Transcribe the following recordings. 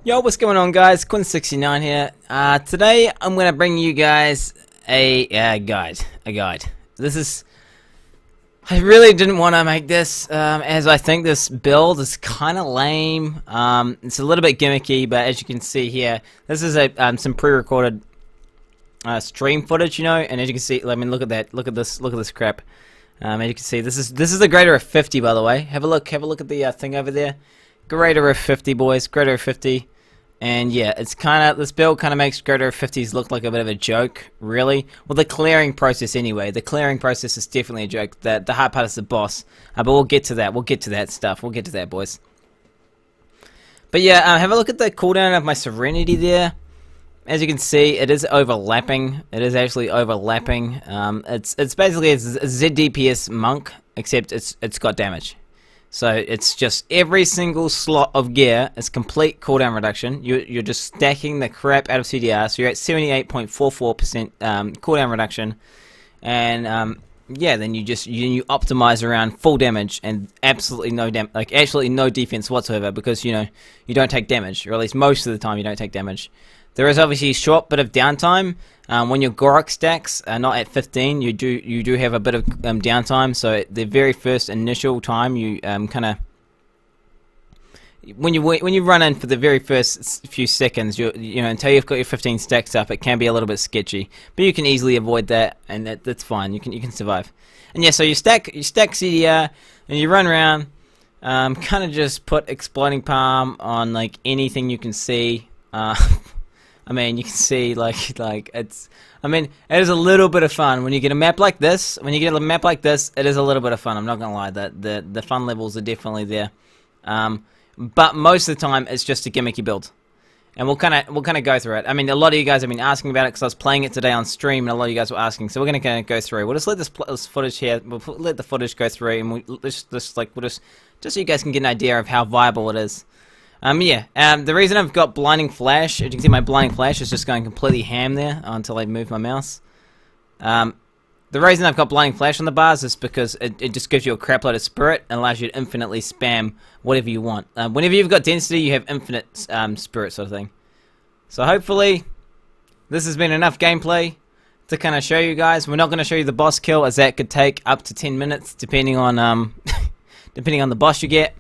Yo, what's going on, guys? Quinn69 here. Today I'm gonna bring you guys a guide. This is... I really didn't want to make this, as I think this build is kind of lame. It's a little bit gimmicky, but as you can see here, this is some pre-recorded stream footage, you know. And as you can see, I mean, look at that. Look at this crap. As you can see, this is the greater of 50, by the way. Have a look at the thing over there. Greater of 50, boys. Greater of 50. And yeah, it's this build kind of makes greater of 50s look like a bit of a joke, really. Well, the clearing process anyway. The clearing process is definitely a joke. The hard part is the boss. But we'll get to that. We'll get to that stuff. We'll get to that, boys. But yeah, have a look at the cooldown of my Serenity there. As you can see, it is overlapping. It is actually overlapping. It's basically a ZDPS monk, except it's got damage. So it's just every single slot of gear is complete cooldown reduction. You're just stacking the crap out of CDR, so you're at 78.44% cooldown reduction, and yeah, then you optimize around full damage and absolutely no absolutely no defense whatsoever, because you don't take damage, or at least most of the time you don't take damage. There is obviously a short bit of downtime. When your Gorok stacks are not at 15, you do have a bit of downtime. So at the very first initial time, you when you run in for the very first few seconds, until you've got your 15 stacks up, it can be a little bit sketchy. But you can easily avoid that, and that's fine. You can survive. And yeah, so you stack CDR and you run around. Kind of just put Exploding Palm on like anything you can see. I mean, you can see it's. I mean, it is a little bit of fun when you get a map like this. When you get a map like this, it is a little bit of fun. I'm not gonna lie, that the fun levels are definitely there. But most of the time, it's just a gimmicky build, and we'll kind of go through it. I mean, a lot of you guys have been asking about it because I was playing it today on stream, and a lot of you guys were asking. So we're gonna kind of go through. We'll just let this footage here. We'll let the footage go through, and we'll just so you guys can get an idea of how viable it is. The reason I've got blinding flash, as you can see, my blinding flash is just going completely ham there until I move my mouse. The reason I've got blinding flash on the bars is because it just gives you a crap load of spirit and allows you to infinitely spam whatever you want. Whenever you've got density, you have infinite spirit sort of thing. So hopefully this has been enough gameplay to kind of show you guys. We're not going to show you the boss kill, as that could take up to 10 minutes depending on depending on the boss you get.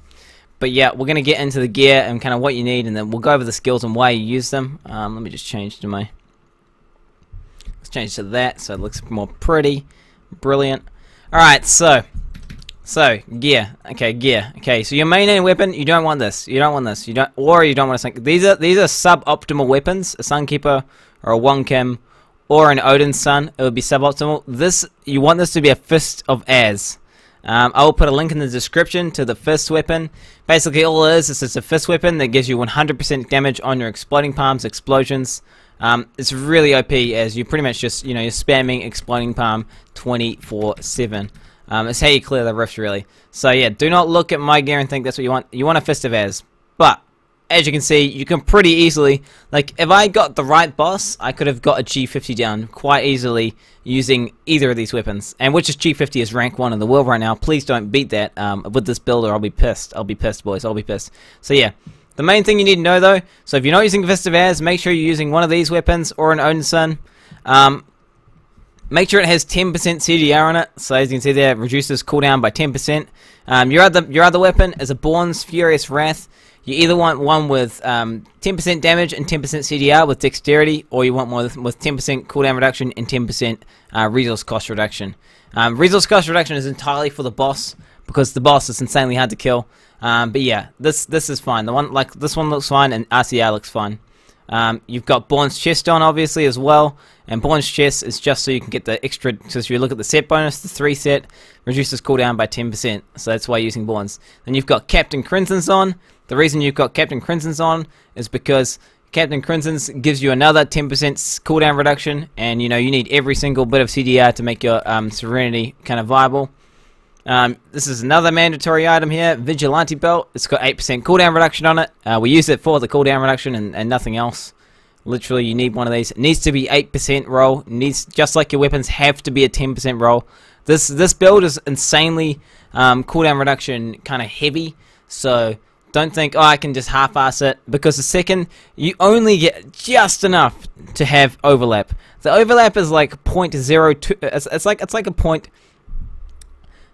But yeah, we're going to get into the gear and kind of what you need, and then we'll go over the skills and why you use them. Let me just change to let's change to that so it looks more pretty. Brilliant. Alright, so gear. Okay, gear. Okay, so your main end weapon, you don't want this. You don't want this. You don't want to think. These are suboptimal weapons. A Sunkeeper or a One Kim or an Odin's Son, it would be suboptimal. You want this to be a Fist of Az. I will put a link in the description to the fist weapon. Basically, all it is it's a fist weapon that gives you 100% damage on your Exploding Palms, explosions. It's really OP, as you pretty much just, you're spamming Exploding Palm 24/7. It's how you clear the rifts, really. So yeah, do not look at my gear and think that's what you want. You want a Fist of Az. But as you can see, you can pretty easily, like, if I got the right boss, I could have got a G50 down quite easily using either of these weapons. And which is G50 is rank 1 in the world right now. Please don't beat that with this build, or I'll be pissed. I'll be pissed, boys. I'll be pissed. So yeah, the main thing you need to know, though, so if you're not using Fist of Az, make sure you're using one of these weapons or an Odin's Son. Make sure it has 10% CDR on it. So as you can see there, it reduces cooldown by 10%. Your other weapon is a Born's Furious Wrath. You either want one with 10% damage and 10% CDR with dexterity, or you want one with 10% cooldown reduction and 10% resource cost reduction. Resource cost reduction is entirely for the boss, because the boss is insanely hard to kill. But yeah, this is fine. This one looks fine, and RCR looks fine. You've got Born's Chest on, obviously, as well. And Born's Chest is just so you can get the extra, so if you look at the set bonus, the 3 set reduces cooldown by 10%. So that's why you're using Born's. Then you've got Captain Crimson's on. The reason you've got Captain Crimson's on is because Captain Crimson's gives you another 10% cooldown reduction, and you need every single bit of CDR to make your Serenity kind of viable. This is another mandatory item here, Vigilante Belt. It's got 8% cooldown reduction on it. We use it for the cooldown reduction and nothing else. Literally, you need one of these. It needs to be 8% roll. It needs, just like your weapons have to be a 10% roll. This build is insanely cooldown reduction kind of heavy. So Don't think, oh, I can just half-ass it, because the second, you only get just enough to have overlap. The overlap is like 0.02, it's like a point,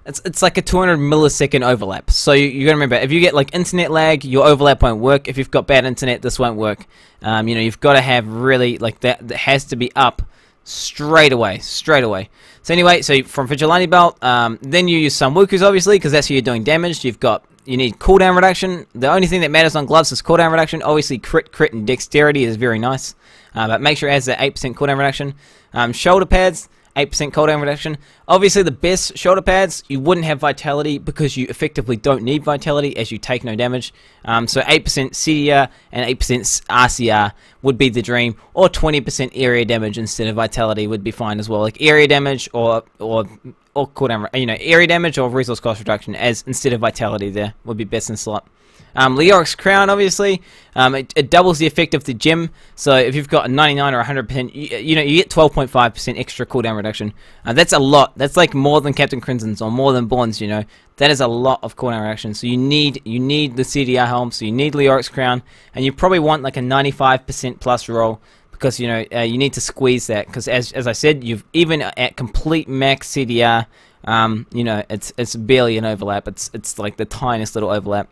it's like a 200 millisecond overlap. So you gotta remember, if you get like internet lag, your overlap won't work. If you've got bad internet, this won't work. You know, you've got to have really, like, that has to be up straight away. So anyway, so from Vigilante Belt, then you use some Wukus, obviously, because that's who you're doing damage. You need cooldown reduction. The only thing that matters on gloves is cooldown reduction. Obviously, crit, and dexterity is very nice, but make sure it has that 8% cooldown reduction. Shoulder pads, 8% cooldown reduction. Obviously, the best shoulder pads, you wouldn't have vitality because you effectively don't need vitality as you take no damage. So 8% CDR and 8% RCR would be the dream, or 20% area damage instead of vitality would be fine as well. Like area damage or cooldown, you know, area damage or resource cost reduction as instead of vitality there would be best in slot. Leoric's Crown, obviously, it doubles the effect of the gem. So if you've got a 99 or 100%, you know, you get 12.5% extra cooldown reduction. That's a lot. That's like more than Captain Crimson's or more than Bourne's. You know, that is a lot of cooldown reduction. So you need the CDR helm. So you need Leoric's Crown, and you probably want like a 95% plus roll, because you know you need to squeeze that. Because as I said, you've even at complete max CDR, you know, it's barely an overlap. It's like the tiniest little overlap.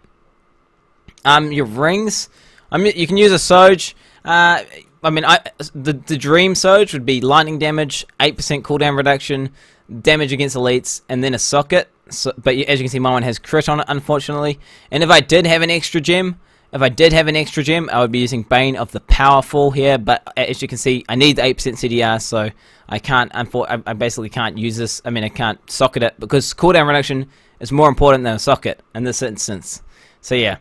Your rings, I mean, you can use a Soge. I mean, the Dream Soge would be lightning damage, 8% cooldown reduction, damage against elites, and then a socket. So, but as you can see, my one has crit on it, unfortunately. And if I did have an extra gem, I would be using Bane of the Powerful here. But as you can see, I need the 8% CDR, so I can't. I basically can't use this. I mean, I can't socket it because cooldown reduction is more important than a socket in this instance. So yeah.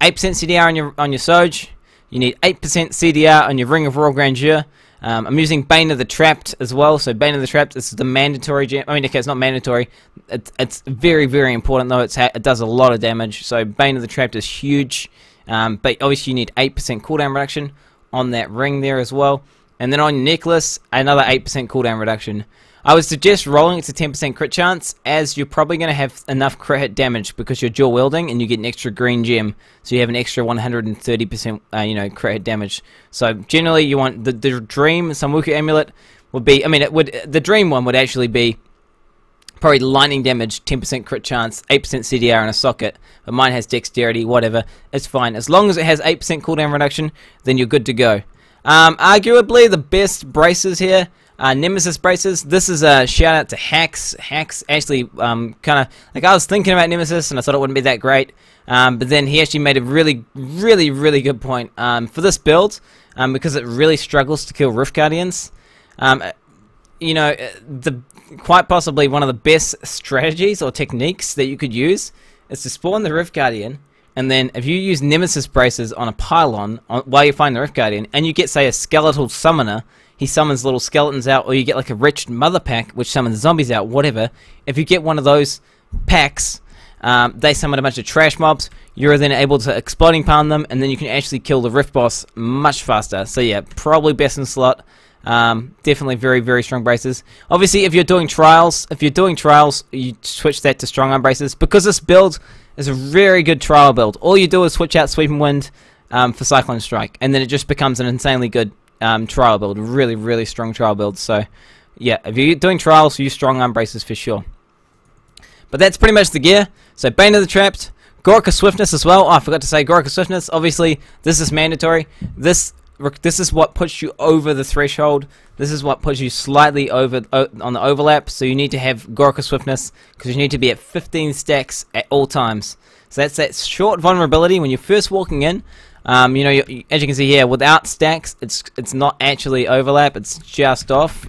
8% CDR on your Soge. You need 8% CDR on your Ring of Royal Grandeur. I'm using Bane of the Trapped as well. So Bane of the Trapped is the mandatory gem. I mean, okay, it's not mandatory. It's very, very important though. It does a lot of damage. So Bane of the Trapped is huge. But obviously you need 8% cooldown reduction on that ring there as well. And then on your necklace, another 8% cooldown reduction. I would suggest rolling it to 10% crit chance, as you're probably going to have enough crit hit damage because you're dual wielding and you get an extra green gem, so you have an extra 130% you know, crit hit damage. So generally you want the Dream Samwuku Amulet would be, I mean, the Dream one would actually be probably lightning damage, 10% crit chance, 8% CDR and a socket, but mine has dexterity, whatever, it's fine. As long as it has 8% cooldown reduction, then you're good to go. Arguably the best braces here, Nemesis braces. This is a shout out to Hacks. Hacks actually kind of, like, I was thinking about Nemesis and I thought it wouldn't be that great, but then he actually made a really good point for this build, because it really struggles to kill Rift Guardians. You know, quite possibly one of the best strategies or techniques that you could use is to spawn the Rift Guardian, and then if you use Nemesis braces on a pylon while you find the Rift Guardian, and you get, say, a skeletal summoner, he summons little skeletons out, or you get like a wretched mother pack which summons zombies out, whatever. If you get one of those packs, they summon a bunch of trash mobs, you're then able to exploding palm them, and then you can actually kill the Rift boss much faster. So yeah, probably best in slot. Definitely very strong braces. Obviously, if you're doing trials, you switch that to strong arm braces, because this build is a very good trial build. All you do is switch out Sweeping Wind for Cyclone Strike, and then it just becomes an insanely good trial build. Really strong trial build. So yeah, if you're doing trials, use strong arm braces for sure. But that's pretty much the gear. So Bane of the Trapped, Gorka Swiftness as well. Oh, I forgot to say Gorka Swiftness. Obviously, this is mandatory. This is what puts you over the threshold. This is what puts you slightly over on the overlap. So you need to have Gorka Swiftness, because you need to be at 15 stacks at all times. So that's that short vulnerability when you're first walking in. You know, as you can see here, without stacks, it's not actually overlap. It's just off.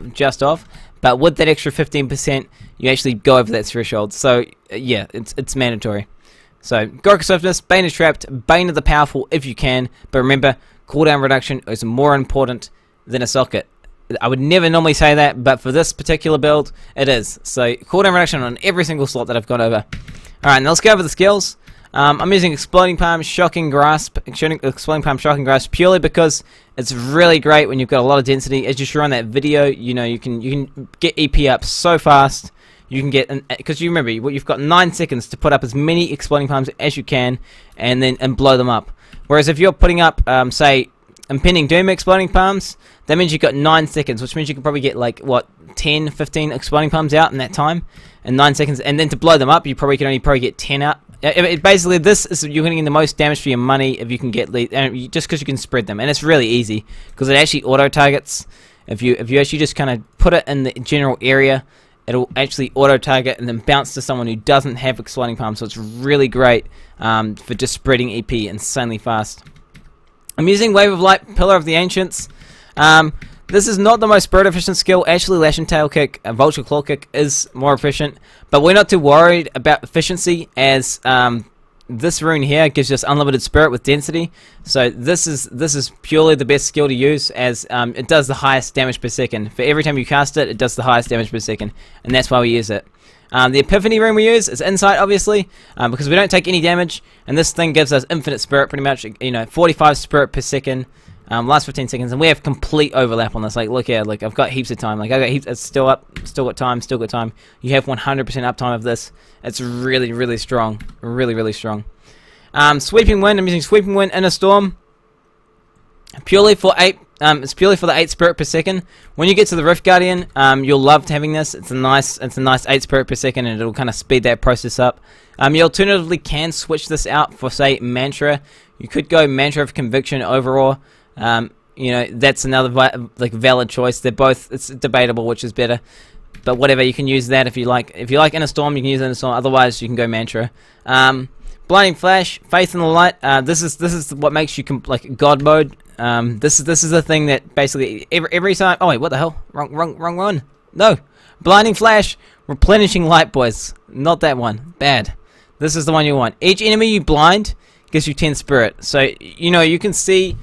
But with that extra 15%, you actually go over that threshold. So yeah, it's mandatory. So Gorka Swiftness, Bane of Trapped, Bane of the Powerful if you can. But remember, cooldown reduction is more important than a socket. I would never normally say that, but for this particular build, it is. So cooldown reduction on every single slot that I've gone over. Alright, now let's go over the skills. I'm using Exploding Palm, Shocking Grasp, Exploding Palm, Shocking Grasp purely because it's really great when you've got a lot of density. As you saw on that video, you know, you can get EP up so fast. you can get, because you remember, you've got 9 seconds to put up as many exploding palms as you can, and blow them up. Whereas if you're putting up, say, impending doom exploding palms, that means you've got 9 seconds, which means you can probably get like, what, 10, 15 exploding palms out in that time, in 9 seconds, and then to blow them up, you probably can only get 10 out. Basically, this is, you're getting the most damage for your money if you can get, just because you can spread them, and it's really easy, because it actually auto-targets. If you actually just kind of put it in the general area, it'll actually auto-target and then bounce to someone who doesn't have exploding palms, so it's really great for just spreading EP insanely fast. I'm using Wave of Light, Pillar of the Ancients. This is not the most spirit efficient skill. Actually, Lash and Tail Kick, Vulture Claw Kick is more efficient, but we're not too worried about efficiency, as this rune here gives us unlimited spirit with density. So this is purely the best skill to use, as it does the highest damage per second. For every time you cast it, it does the highest damage per second, and that's why we use it. The Epiphany rune we use is Insight, obviously, because we don't take any damage, and this thing gives us infinite spirit, pretty much. 45 spirit per second. Last 15 seconds, and we have complete overlap on this. Like, look here, like I've got heaps of time. Like, I got heaps. It's still up, still got time, still got time. You have 100% uptime of this. It's really, really strong, really strong. Sweeping Wind. I'm using Sweeping Wind in a storm. Purely for 8. It's purely for the 8 spirit per second. When you get to the Rift Guardian, you'll love having this. It's a nice 8 spirit per second, and it'll kind of speed that process up. You alternatively can switch this out for, say, Mantra. You could go Mantra of Conviction overall. That's another valid choice. They're both, it's debatable which is better, but whatever, you can use that if you like. If you like Inner Storm, you can use Inner Storm. Otherwise, you can go Mantra. Blinding Flash, Faith in the Light. This is what makes you like God mode. This is the thing that basically every time. Oh wait, what the hell? Wrong one. No, Blinding Flash, Replenishing Light, boys. Not that one. Bad. This is the one you want. Each enemy you blind gives you 10 spirit. So you can see.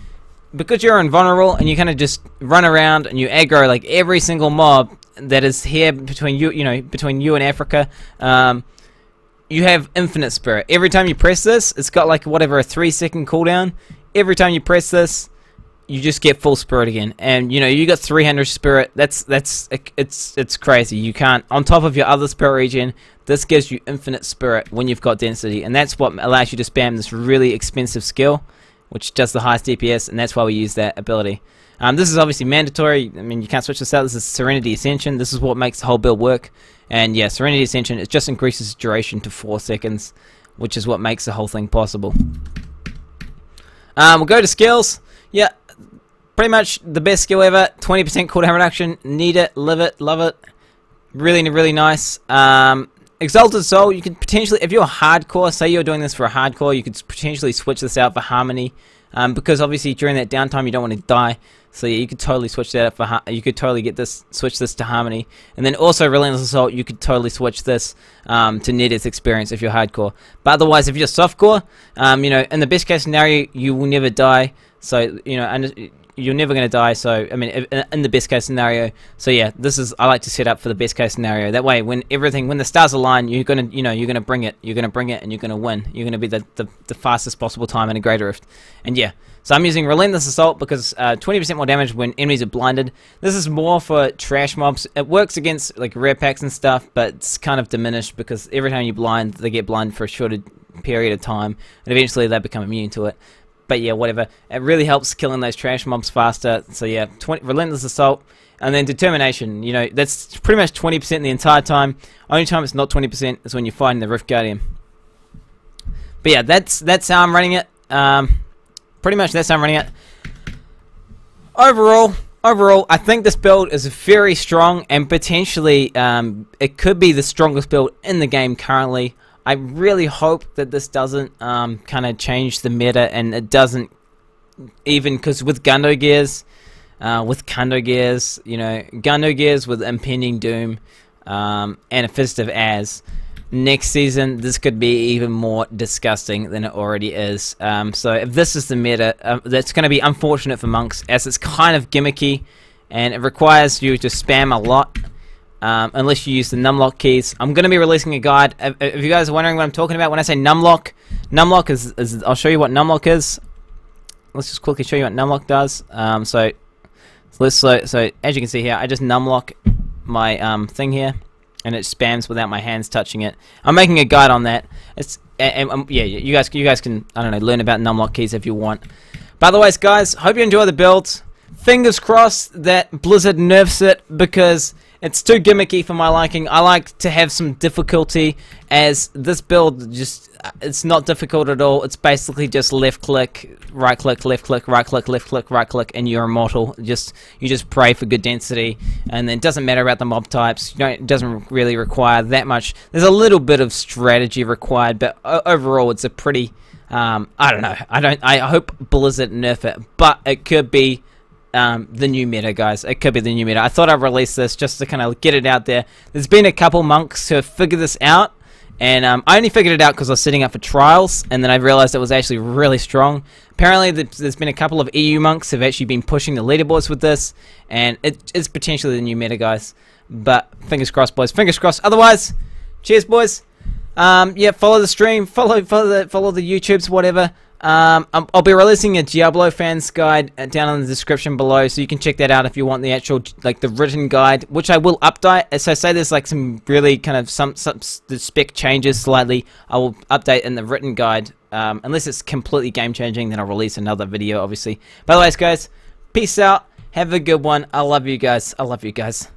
Because you're invulnerable and you kind of just run around and you aggro like every single mob that is here between you and Africa, you have infinite spirit. Every time you press this, it's got like whatever, a 3-second cooldown. Every time you press this, you just get full spirit again, and you got 300 spirit. It's crazy. You can't, on top of your other spirit regen, this gives you infinite spirit when you've got density, and that's what allows you to spam this really expensive skill, which does the highest DPS, and that's why we use that ability. This is obviously mandatory. I mean, you can't switch this out. This is Serenity Ascension. This is what makes the whole build work. And yeah, Serenity Ascension, it just increases duration to 4 seconds, which is what makes the whole thing possible. We'll go to skills. Yeah, pretty much the best skill ever. 20% cooldown reduction. Need it, live it, love it. Really nice. Exalted Soul, you could potentially, if you're hardcore, say you're doing this for a hardcore, you could potentially switch this out for Harmony, because obviously during that downtime you don't want to die. So yeah, you could totally switch that up for, you could totally switch this to Harmony, and then also Relentless Assault, you could totally switch this to Near Death Experience if you're hardcore. But otherwise, if you're softcore, in the best case scenario, you will never die. So and you're never going to die. So I mean, in the best case scenario. So yeah, I like to set up for the best case scenario. That way, when the stars align, you're gonna you're gonna bring it, and you're gonna win. You're gonna be the fastest possible time in a Great Rift. And yeah, so I'm using Relentless Assault because 20% more damage when enemies are blinded. This is more for trash mobs. It works against like rare packs and stuff, but it's kind of diminished because every time you blind, they get blind for a shorter period of time, and eventually they become immune to it. But yeah, whatever. It really helps killing those trash mobs faster. So yeah, Relentless Assault. And then Determination. That's pretty much 20% the entire time. Only time it's not 20% is when you're fighting the Rift Guardian. But yeah, that's how I'm running it. Pretty much that's how I'm running it. Overall, I think this build is very strong, and potentially it could be the strongest build in the game currently. I really hope that this doesn't kind of change the meta, and it doesn't, even because with Gundo Gears, Gundo Gears with Impending Doom and a Fist of Az, next season this could be even more disgusting than it already is. So if this is the meta, that's going to be unfortunate for monks, as it's kind of gimmicky, and it requires you to spam a lot. Unless you use the numlock keys. I'm going to be releasing a guide. If you guys are wondering what I'm talking about when I say numlock, numlock is I'll show you what numlock is. Let's just quickly show you what numlock does. So as you can see here, I just numlock my thing here, and it spams without my hands touching it. I'm making a guide on that. It's yeah, you guys can, I don't know, learn about numlock keys if you want. By the way, guys, hope you enjoy the build. Fingers crossed that Blizzard nerfs it, because it's too gimmicky for my liking. I like to have some difficulty, as this build just, it's not difficult at all. It's basically just left click, right click, left click, right click, left click, right click, and you're immortal. You just pray for good density, and it doesn't matter about the mob types. It doesn't really require that much. There's a little bit of strategy required, but overall it's a pretty, I don't know. I hope Blizzard nerf it, but it could be the new meta, guys. It could be the new meta. I thought I'd release this just to kind of get it out there. There's been a couple monks who have figured this out, and I only figured it out because I was setting up for trials, and then I realized it was actually really strong. Apparently there's been a couple of EU monks who have actually been pushing the leaderboards with this, and it is potentially the new meta, guys. But fingers crossed, boys. Fingers crossed. Otherwise, cheers, boys. Yeah, follow the stream, follow the YouTubes, whatever. I'll be releasing a Diablo fans guide down in the description below, so you can check that out if you want the actual, like, the written guide, which I will update. So say there's like some really kind of some the spec changes slightly, I will update in the written guide. Unless it's completely game changing, then I'll release another video, obviously. By the way, guys, peace out. Have a good one. I love you guys. I love you guys.